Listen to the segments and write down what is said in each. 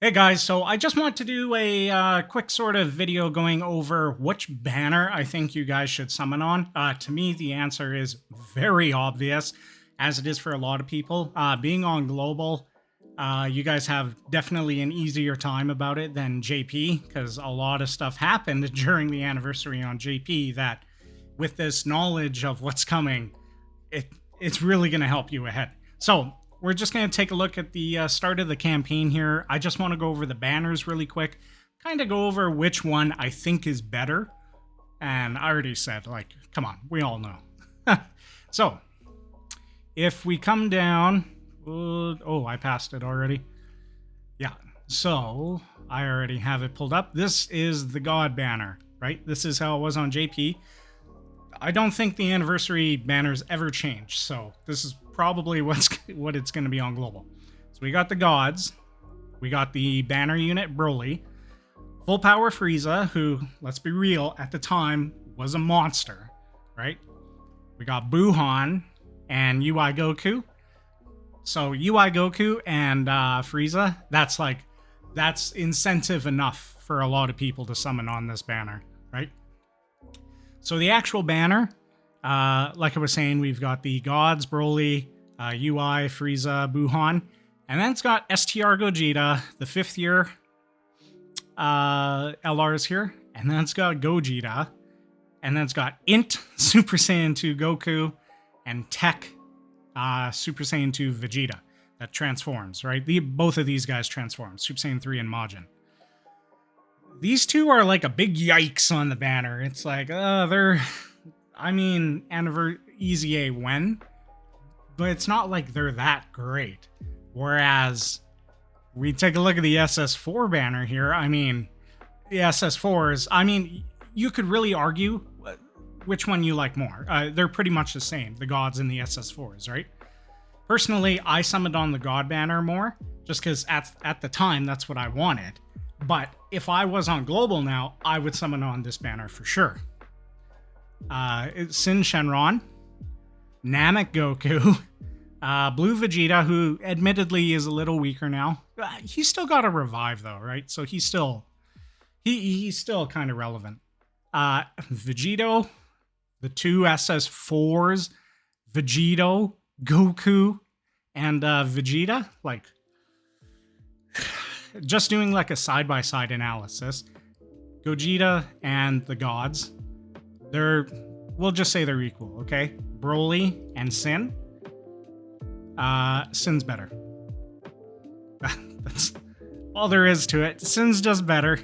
Hey guys, so I just want to do a quick sort of video going over which banner I think you guys should summon on. To me, the answer is very obvious, as it is for a lot of people. Being on global, you guys have definitely an easier time about it than JP, because a lot of stuff happened during the anniversary on JP that, with this knowledge of what's coming, it's really going to help you ahead. So we're just going to take a look at the start of the campaign here. I just want to go over the banners really quick, kind of go over which one I think is better. And I already said, like, come on, we all know. So, if we come down... oh, I passed it already. Yeah, so I already have it pulled up. This is the God banner, right? This is how it was on JP. I don't think the anniversary banners ever changed, so this is probably what it's going to be on global. So we got the gods, we got the banner unit Broly, full power Frieza, who, let's be real, at the time was a monster, right? We got Buhan and UI Goku. So UI Goku and Frieza, that's incentive enough for a lot of people to summon on this banner, right? So the actual banner, like I was saying, we've got the gods, Broly, UI, Frieza, Buhan, and then it's got STR Gogeta, the 5th year LRs here, and then it's got Gogeta, and then it's got Int, Super Saiyan 2 Goku, and Tech, Super Saiyan 2 Vegeta, that transforms, right? Both of these guys transform, Super Saiyan 3 and Majin. These two are like a big yikes on the banner. It's like, they're, I mean, easy A win, but it's not like they're that great. Whereas, we take a look at the SS4 banner here. I mean, the SS4s, I mean, you could really argue which one you like more. They're pretty much the same, the gods and the SS4s, right? Personally, I summoned on the god banner more, just because at the time, that's what I wanted. But if I was on global now, I would summon on this banner for sure. Sin Shenron, Namek Goku, Blue Vegeta, who admittedly is a little weaker now. He's still got a revive though, right? So he's still kind of relevant. Vegito, the two SS4s, Vegito, Goku, and Vegeta, like, just doing like a side-by-side analysis, Gogeta and the gods, we'll just say they're equal, okay? Broly and Sin. Sin's better. That's all there is to it. Sin's just better.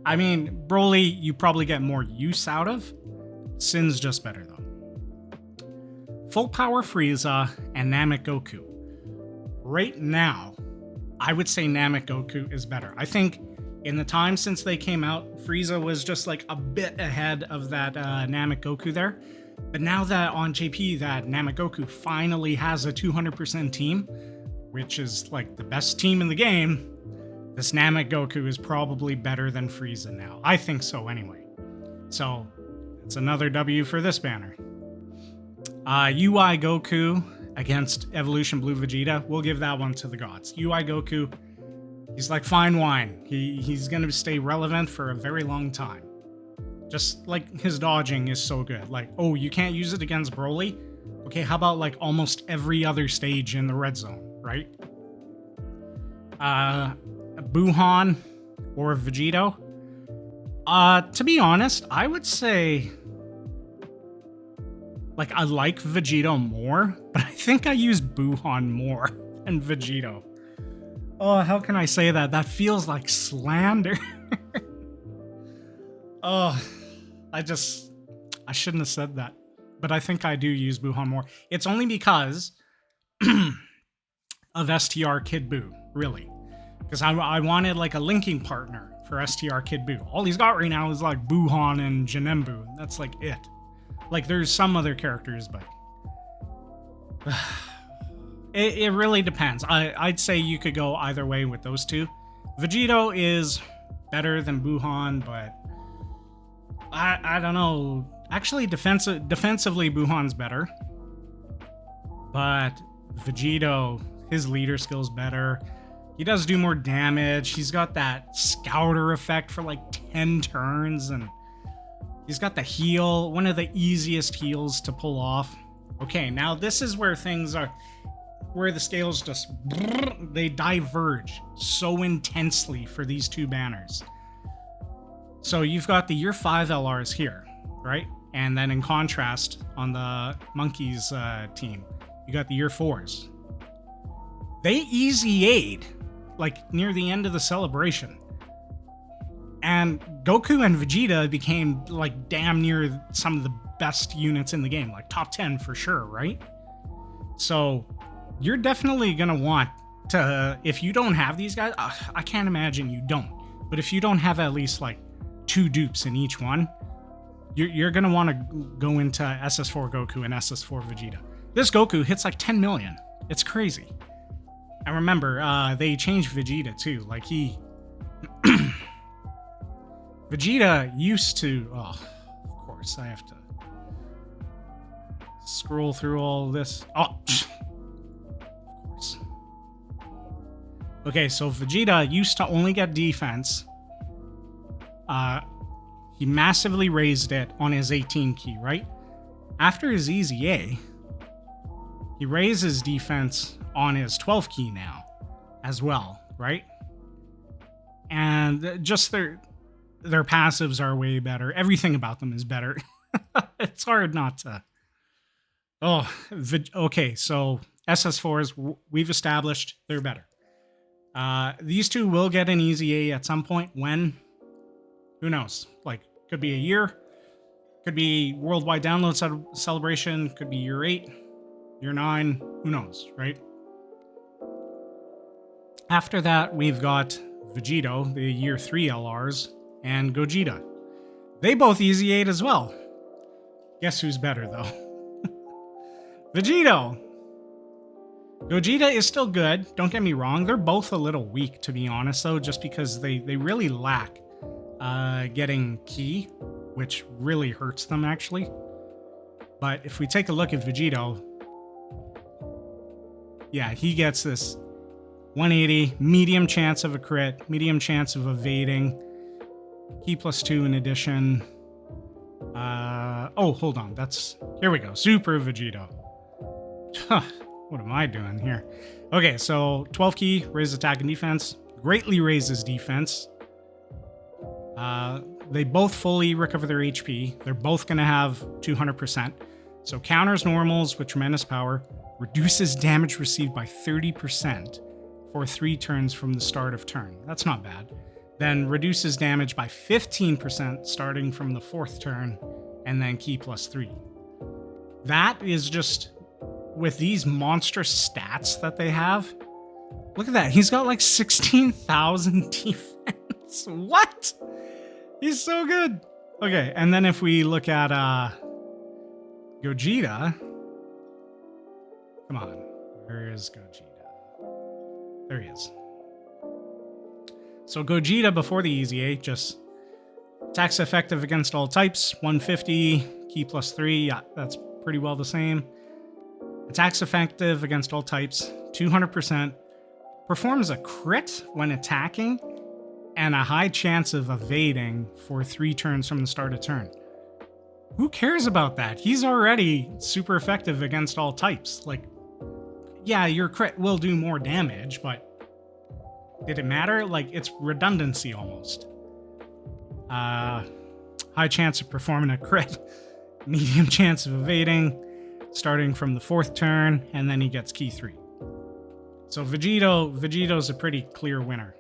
I mean, Broly, you probably get more use out of. Sin's just better, though. Full power Frieza and Namek Goku. Right now, I would say Namek Goku is better. I think in the time since they came out, Frieza was just like a bit ahead of that Namek Goku there. But now that on JP that Namek Goku finally has a 200% team, which is like the best team in the game, this Namek Goku is probably better than Frieza now. I think so anyway. So it's another W for this banner. UI Goku against Evolution Blue Vegeta, we'll give that one to the gods. UI Goku, he's like fine wine. He's going to stay relevant for a very long time. Just like his dodging is so good. Like, oh, you can't use it against Broly? Okay, how about like almost every other stage in the red zone, right? Buhan or Vegito? To be honest, I would say, like, I like Vegito more, but I think I use Buhan more than Vegito. Oh, how can I say that? That feels like slander. Oh, I shouldn't have said that. But I think I do use Buhan more. It's only because of STR Kid Buu, really. Because I wanted like a linking partner for STR Kid Buu. All he's got right now is like Buhan and Janembu. That's like it. Like, there's some other characters, but it really depends. I'd say you could go either way with those two. Vegito is better than Buhan, but I don't know. Actually, defensively, Buhan's better. But Vegito, his leader skill's better. He does do more damage. He's got that scouter effect for like 10 turns, and he's got the heal, one of the easiest heals to pull off. Okay, now this is where things are, where the scales just, they diverge so intensely for these two banners. So you've got the year 5 LRs here, right? And then in contrast, on the Monkeys team, you got the year 4s. They easy aid, like near the end of the celebration. And Goku and Vegeta became like damn near some of the best units in the game, like top 10 for sure, right? So you're definitely going to want to, if you don't have these guys, I can't imagine you don't, but if you don't have at least like 2 dupes in each one, you're going to want to go into SS4 Goku and SS4 Vegeta. This Goku hits like 10 million. It's crazy. And remember, they changed Vegeta too. Like Vegeta used to, of course, I have to scroll through all this. Of course. Okay, so Vegeta used to only get defense. He massively raised it on his 18 key, right? After his Easy A, he raises defense on his 12 key now as well, right? And just their passives are way better. Everything about them is better. It's hard not to. Okay, so SS4s, we've established they're better. These two will get an Easy A at some point. When? Who knows? Like, could be a year. Could be worldwide download celebration. Could be year 8, year 9. Who knows, right? After that, we've got Vegito, the year 3 LRs, and Gogeta. They both Easy 8 as well. Guess who's better, though? Vegito! Gogeta is still good, don't get me wrong. They're both a little weak, to be honest, though, just because they really lack getting ki, which really hurts them, actually. But if we take a look at Vegito, yeah, he gets this 180, medium chance of a crit, medium chance of evading, ki +2 in addition. Hold on, here we go, Super Vegito. What am I doing here? Okay, so 12 key, raises attack and defense, greatly raises defense. They both fully recover their HP. They're both going to have 200%. So counters normals with tremendous power, reduces damage received by 30% for 3 turns from the start of turn. That's not bad. Then reduces damage by 15% starting from the 4th turn, and then ki +3. That is just, with these monstrous stats that they have, look at that. He's got like 16,000 defense. What? He's so good. Okay, and then if we look at Gogeta. Come on. Where is Gogeta? There he is. So Gogeta before the Easy A, just attacks effective against all types, 150, ki +3, yeah, that's pretty well the same. Attacks effective against all types, 200%. Performs a crit when attacking, and a high chance of evading for 3 turns from the start of turn. Who cares about that? He's already super effective against all types. Like, yeah, your crit will do more damage, but did it matter? Like, it's redundancy almost. High chance of performing a crit, medium chance of evading, starting from the 4th turn, and then he gets ki 3. So Vegito's a pretty clear winner.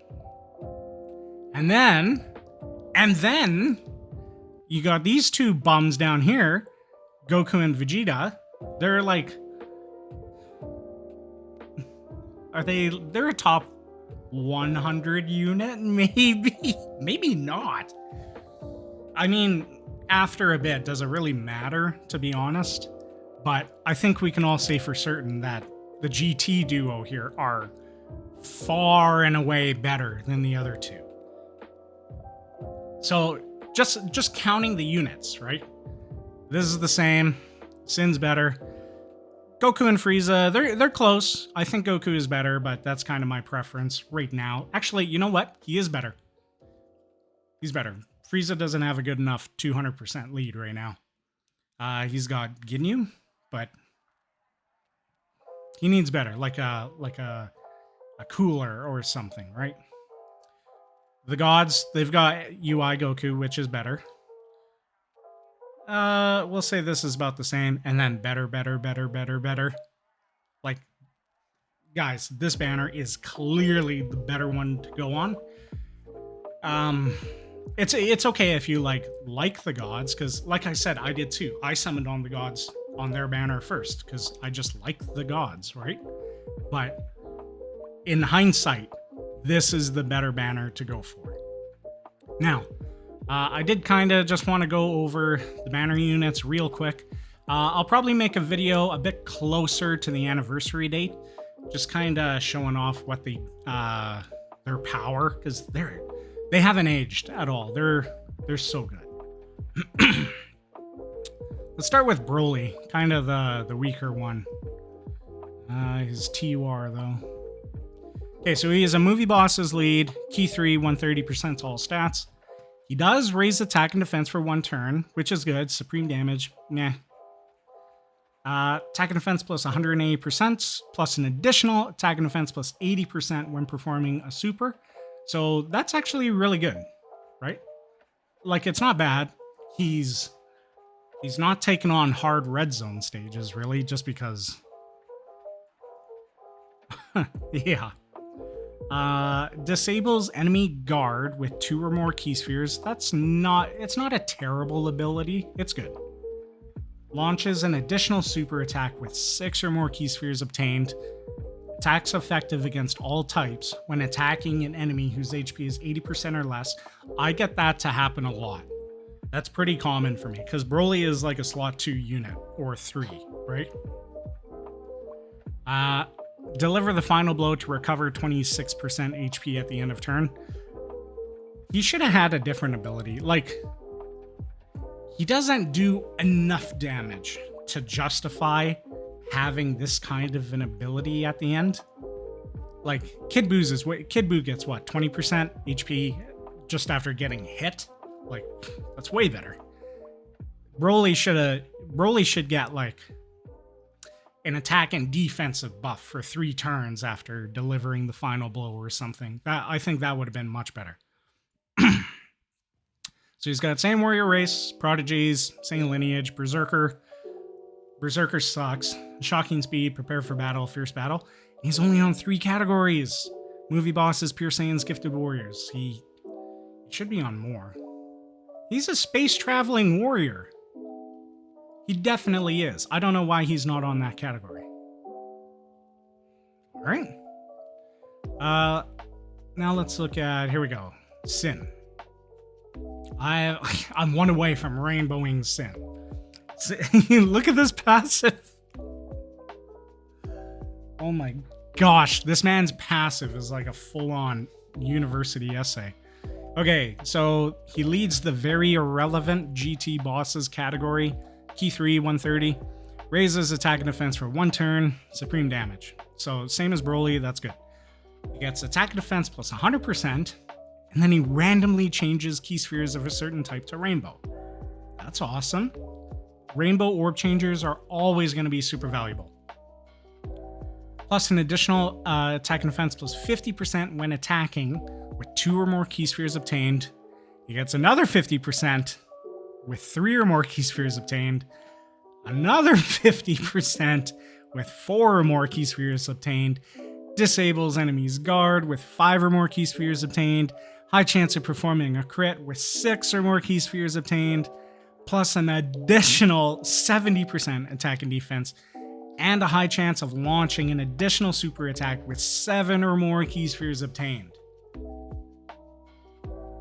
And then you got these two bums down here, Goku and Vegeta. They're like, they're a top 100 unit? Maybe not. I mean, after a bit, does it really matter, to be honest? But I think we can all say for certain that the GT duo here are far and away better than the other two. So just counting the units, right? This is the same. Sin's better. Goku and Frieza, they're close. I think Goku is better, but that's kind of my preference right now. Actually, you know what? He is better. He's better. Frieza doesn't have a good enough 200% lead right now. He's got Ginyu, but he needs better, like a cooler or something, right? The gods, they've got UI Goku, which is better. We'll say this is about the same, and then better. Like, guys, this banner is clearly the better one to go on. It's okay if you like the gods, because like I said, I did too. I summoned on the gods on their banner first, because I just like the gods, right? But in hindsight, this is the better banner to go for. Now, I did kind of just want to go over the banner units real quick. I'll probably make a video a bit closer to the anniversary date, just kind of showing off what their power, because they haven't aged at all. They're so good. Let's start with Broly, kind of the weaker one. His TUR though. Okay, so he is a movie boss's lead, key 3, 130% all stats. He does raise attack and defense for 1 turn, which is good. Supreme damage, meh. Attack and defense plus 180%, plus an additional attack and defense plus 80% when performing a super. So that's actually really good, right? Like, it's not bad. He's not taking on hard red zone stages, really, just because. Yeah. Disables enemy guard with 2 or more key spheres. It's not a terrible ability. It's good. Launches an additional super attack with 6 or more key spheres obtained. Attacks effective against all types when attacking an enemy whose HP is 80% or less. I get that to happen a lot. That's pretty common for me, because Broly is like a slot 2 unit, or 3, right? Deliver the final blow to recover 26% HP at the end of turn. He should have had a different ability. Like, he doesn't do enough damage to justify having this kind of an ability at the end. Like, Kid Buu gets what, 20% HP just after getting hit? Like, that's way better. Broly should get like an attack and defensive buff for 3 turns after delivering the final blow or something. I think that would have been much better. So he's got same warrior race, prodigies, same lineage, berserker. Berserker sucks. Shocking speed, prepare for battle, fierce battle. He's only on 3 categories. Movie bosses, pure saiyans, gifted warriors. He should be on more. He's a space traveling warrior. He definitely is. I don't know why he's not on that category. All right. Now let's look at, here we go. Sin. I'm 1 away from rainbowing Sin. Look at this passive. Oh my gosh, this man's passive is like a full-on university essay. Okay, so he leads the very irrelevant GT bosses category. Key 3, 130. Raises attack and defense for 1 turn. Supreme damage. So same as Broly, that's good. He gets attack and defense plus 100%. And then he randomly changes key spheres of a certain type to rainbow. That's awesome. Rainbow orb changers are always going to be super valuable. Plus an additional attack and defense plus 50% when attacking with 2 or more key spheres obtained. He gets another 50% with 3 or more key spheres obtained. Another 50% with 4 or more key spheres obtained. Disables enemies guard with 5 or more key spheres obtained. High chance of performing a crit with 6 or more key spheres obtained. Plus an additional 70% attack and defense. And a high chance of launching an additional super attack with 7 or more key spheres obtained.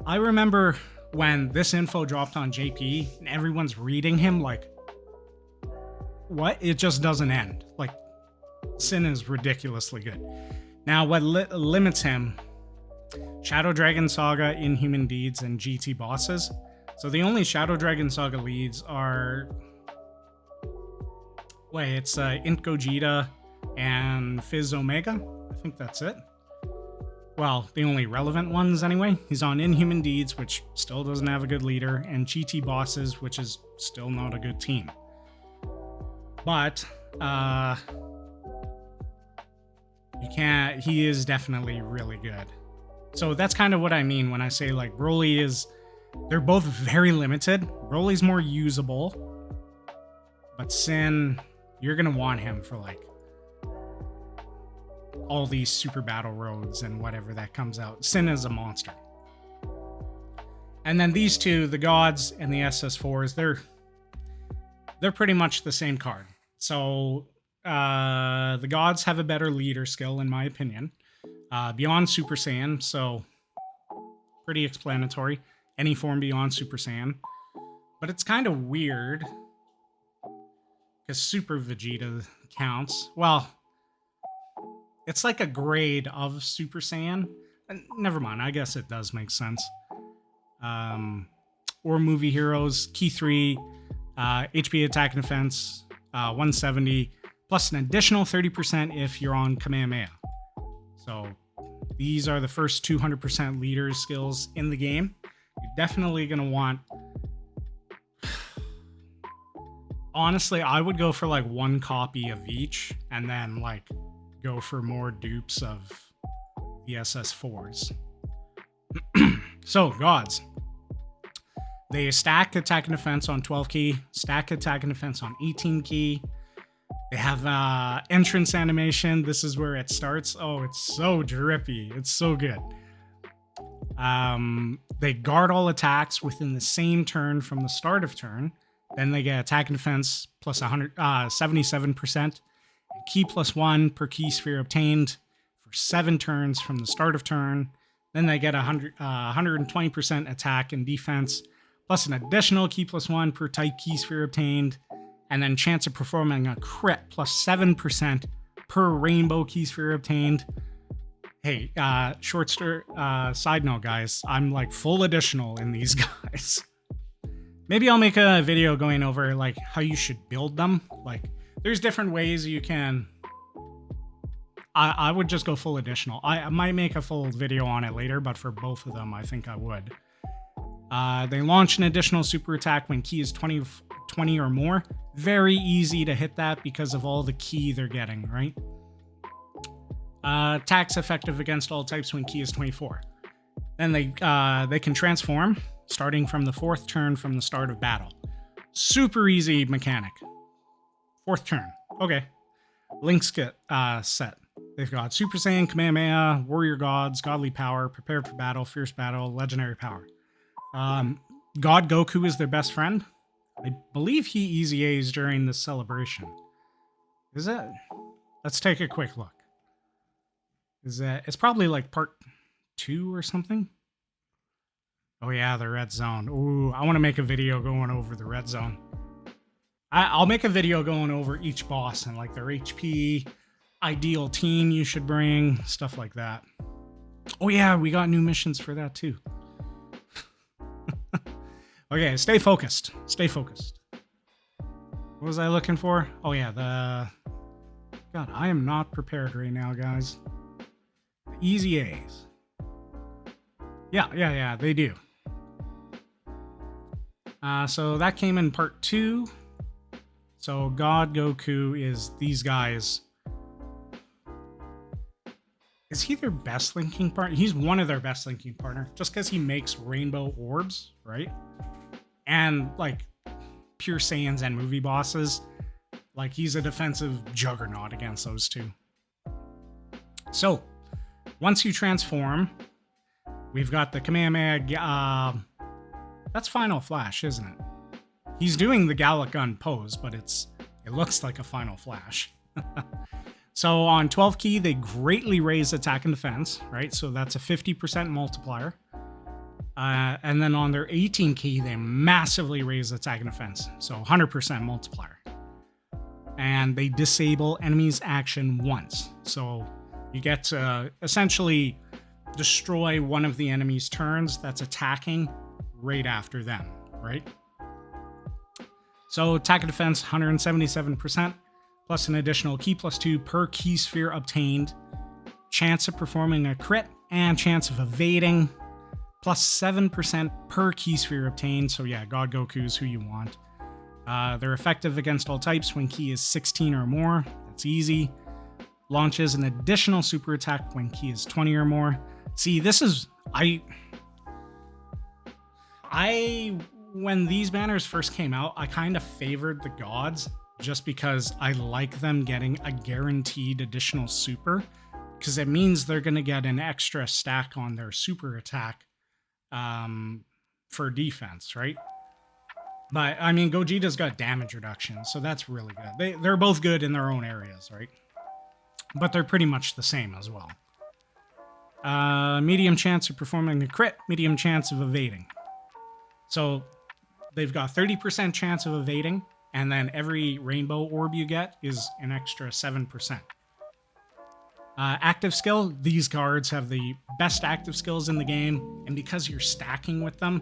I remember when this info dropped on JP and everyone's reading him like, what? It just doesn't end. Like, Sin is ridiculously good. Now, what limits him? Shadow Dragon Saga, Inhuman Deeds, and GT bosses. So the only Shadow Dragon Saga leads are... Wait, it's Int Gogeta and Fizz Omega. I think that's it. Well, the only relevant ones anyway. He's on Inhuman Deeds, which still doesn't have a good leader, and GT Bosses, which is still not a good team. But he is definitely really good. So that's kind of what I mean when I say like Broly is, they're both very limited. Broly's more usable, but Sin, you're gonna want him for like all these super battle roads and whatever that comes out. Sin is a monster. And then these two, the gods and the SS4s, they're pretty much the same card. So the gods have a better leader skill, in my opinion. Beyond Super Saiyan, so pretty explanatory. Any form beyond Super Saiyan. But it's kind of weird because Super Vegeta counts. Well, it's like a grade of Super Saiyan. Never mind, I guess it does make sense. Or Movie Heroes, Key 3, HP Attack and Defense, 170, plus an additional 30% if you're on Kamehameha. So these are the first 200% leader skills in the game. You're definitely going to want... Honestly, I would go for like one copy of each and then like go for more dupes of the SS4s. So, gods. They stack attack and defense on 12 key, stack attack and defense on 18 key. They have entrance animation. This is where it starts. Oh, it's so drippy. It's so good. They guard all attacks within the same turn from the start of turn. Then they get attack and defense plus 77%. And key plus 1 per key sphere obtained for 7 turns from the start of turn. Then they get 120% attack and defense plus an additional key plus 1 per type key sphere obtained. And then chance of performing a crit plus 7% per rainbow key sphere obtained. Hey, side note, guys, I'm like full additional in these guys. Maybe I'll make a video going over like how you should build them. Like there's different ways you can. I would just go full additional. I might make a full video on it later, but for both of them, I think I would. They launch an additional super attack when key is 20 or more. Very easy to hit that because of all the key they're getting, right? Attacks effective against all types when key is 24. Then they can transform starting from the 4th turn from the start of battle. Super easy mechanic. 4th turn. Okay. Link's set. They've got Super Saiyan, Kamehameha, Warrior Gods, Godly Power, Prepared for Battle, Fierce Battle, Legendary Power. God Goku is their best friend. I believe he easy A's during the celebration. Is it? Let's take a quick look. It's probably like part 2 or something? Oh yeah, the red zone. Ooh, I want to make a video going over the red zone. I'll make a video going over each boss and like their HP, ideal team you should bring, stuff like that. Oh yeah, we got new missions for that too. Okay, stay focused. Stay focused. What was I looking for? Oh yeah, God, I am not prepared right now, guys. Easy A's. Yeah, they do. So that came in part 2. So God Goku is these guys. Is he their best linking partner? He's one of their best linking partner, just because he makes rainbow orbs, right? And like pure Saiyans and movie bosses, like he's a defensive juggernaut against those two. So once you transform, we've got the Kamehameha. That's Final Flash, isn't it? He's doing the Gallic Gun pose, but it looks like a Final Flash. So on 12 key, they greatly raise attack and defense, right? So that's a 50% multiplier. And then on their 18 key, they massively raise attack and defense. So 100% multiplier. And they disable enemies' action once. So you get to essentially destroy one of the enemy's turns that's attacking right after them, right? So attack and defense, 177%. plus an additional key +2 per key sphere obtained, chance of performing a crit, and chance of evading, plus 7% per key sphere obtained. So yeah, God Goku is who you want. They're effective against all types when key is 16 or more. That's easy. Launches an additional super attack when key is 20 or more. See, this is... when these banners first came out, I kind of favored the gods just because I like them getting a guaranteed additional super, because it means they're going to get an extra stack on their super attack for defense, right? But, I mean, Gogeta's got damage reduction, so that's really good. They're both good in their own areas, right? But they're pretty much the same as well. Medium chance of performing a crit, medium chance of evading. So they've got 30% chance of evading, and then every rainbow orb you get is an extra 7%. Active skill, these cards have the best active skills in the game, and because you're stacking with them,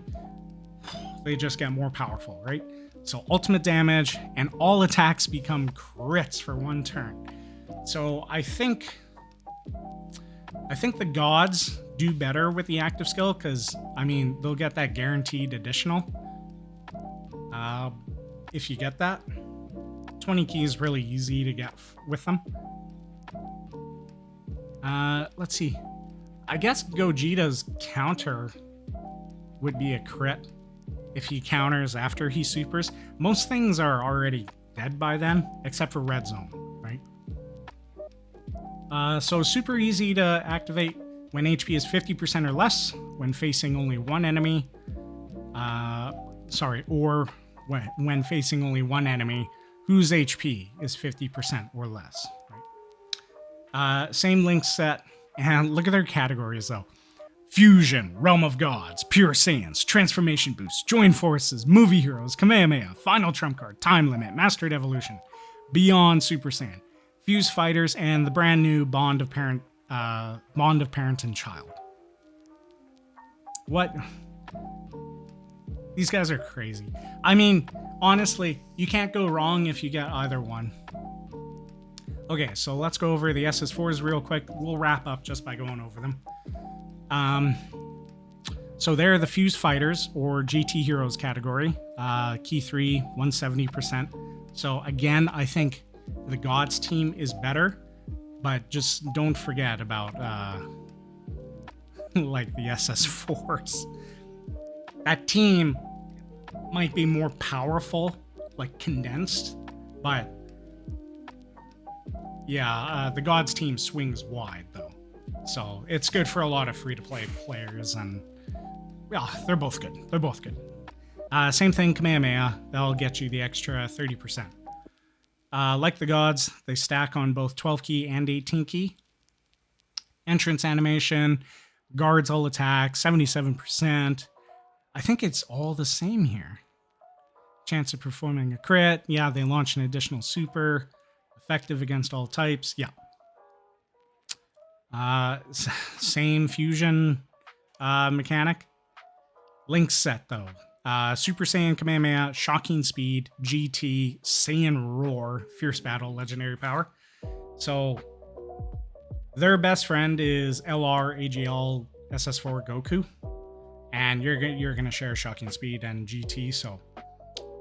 they just get more powerful, right? So ultimate damage, and all attacks become crits for one turn. So I think the gods do better with the active skill, because, I mean, they'll get that guaranteed additional. If you get that, 20 key is really easy to get with them. Let's see. I guess Gogeta's counter would be a crit if he counters after he supers. Most things are already dead by then, except for Red Zone, right? So super easy to activate when HP is 50% or less, when facing only one enemy. Or when facing only one enemy whose HP is 50% or less. Right? Same link set, and look at their categories though. Fusion, Realm of Gods, Pure Saiyans, Transformation Boost, Join Forces, Movie Heroes, Kamehameha, Final Trump Card, Time Limit, Mastered Evolution, Beyond Super Saiyan, Fuse Fighters, and the brand new Bond of Parent and Child. What? These guys are crazy. I mean, honestly, you can't go wrong if you get either one. Okay, so let's go over the SS4s real quick. We'll wrap up just by going over them. So they're the Fuse Fighters, or GT Heroes category. Key 3, 170%. So again, I think the Gods team is better, but just don't forget about like the SS4s. That team might be more powerful, like condensed, but yeah, the Gods team swings wide though. So it's good for a lot of free-to-play players, and yeah, they're both good. They're both good. Same thing, Kamehameha. That'll get you the extra 30%. Like the Gods, they stack on both 12 key and 18 key. Entrance animation, guards all attack, 77%. I think it's all the same here. Chance of performing a crit. Yeah, they launch an additional super. Effective against all types. Yeah. Same fusion mechanic. Link set though. Super Saiyan Kamehameha, Shocking Speed, GT, Saiyan Roar, Fierce Battle, Legendary Power. So their best friend is LR, AGL, SS4, Goku. And you're gonna share Shocking Speed and GT, so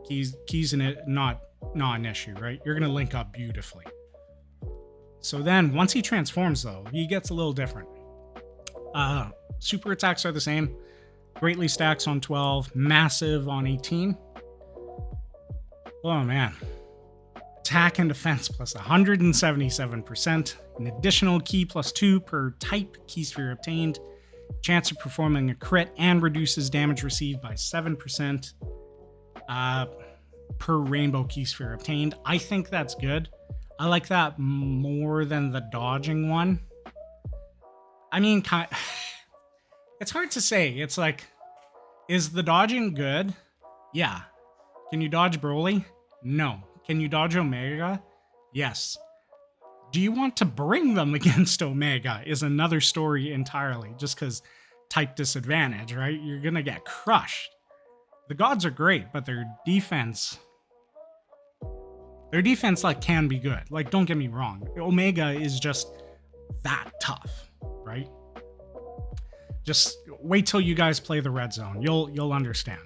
keys in it not an issue, right? You're gonna link up beautifully. So then once he transforms though, he gets a little different. Super attacks are the same. Greatly stacks on 12, massive on 18. Oh man. Attack and defense plus 177%. An additional key +2 per type key sphere obtained. Chance of performing a crit, and reduces damage received by 7% per rainbow key sphere obtained. I think that's good. I like that more than the dodging one. I mean, it's hard to say. It's like, is the dodging good? Yeah. Can you dodge Broly? No. Can you dodge Omega? Yes. Do you want to bring them against Omega is another story entirely, just because type disadvantage, right? You're going to get crushed. The Gods are great, but their defense... Their defense like can be good. Like, don't get me wrong. Omega is just that tough, right? Just wait till you guys play the red zone. You'll understand.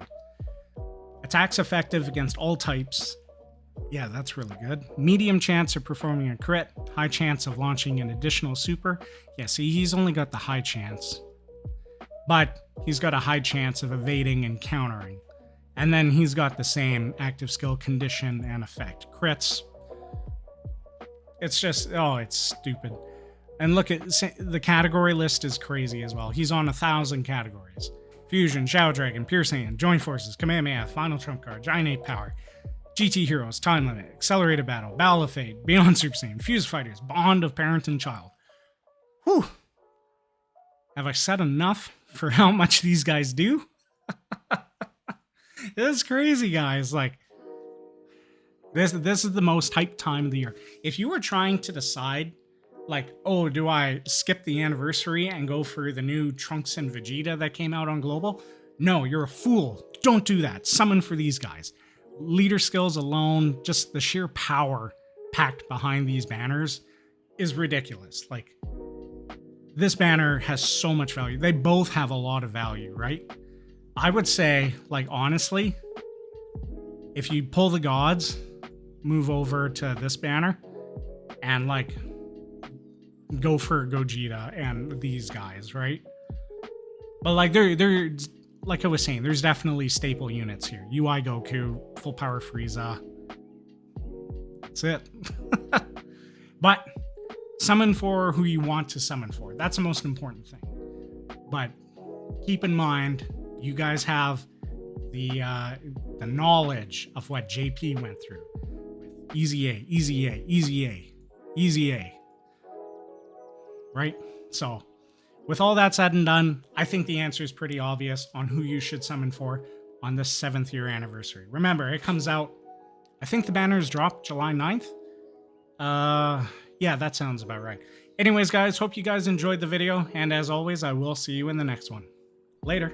Attacks effective against all types. Yeah, that's really good. Medium chance of performing a crit. High chance of launching an additional super. Yeah, see, he's only got the high chance. But he's got a high chance of evading and countering. And then he's got the same active skill, condition, and effect. Crits. It's just, oh, it's stupid. And look at the category list is crazy as well. He's on 1,000 categories. Fusion, Shadow Dragon, Pure Saiyan, Joint Forces, Kamehameha, Final Trump Card, Giant Ape Power, GT Heroes, Time Limit, Accelerated Battle, Battle of Fate, Beyond Super Saiyan, Fuse Fighters, Bond of Parent and Child. Whew. Have I said enough for how much these guys do? This is crazy, guys. Like, this is the most hyped time of the year. If you were trying to decide, like, oh, do I skip the anniversary and go for the new Trunks and Vegeta that came out on Global? No, you're a fool. Don't do that. Summon for these guys. Leader skills alone, just the sheer power packed behind these banners is ridiculous. Like, this banner has so much value. They both have a lot of value, right? I would say, like, honestly, if you pull the gods, move over to this banner, and, like, go for Gogeta and these guys, right? But, like, they're like I was saying, there's definitely staple units here. UI Goku, full power Frieza. That's it. But summon for who you want to summon for. That's the most important thing. But keep in mind, you guys have the knowledge of what JP went through with Easy A, Easy A, Easy A, Easy A. Right? So, with all that said and done, I think the answer is pretty obvious on who you should summon for on the 7th year anniversary. Remember, it comes out, I think the banners drop July 9th. Yeah, that sounds about right. Anyways, guys, hope you guys enjoyed the video, and as always, I will see you in the next one. Later.